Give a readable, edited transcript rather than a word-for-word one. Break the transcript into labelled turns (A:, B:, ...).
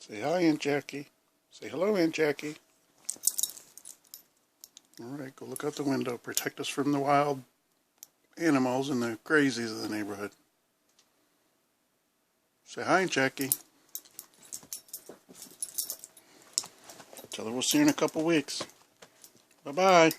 A: Say hi, Aunt Jackie. Say hello, Aunt Jackie. Alright, go look out the window. Protect us from the wild animals and the crazies of the neighborhood. Say hi, Aunt Jackie. Tell her we'll see you in a couple weeks. Bye-bye.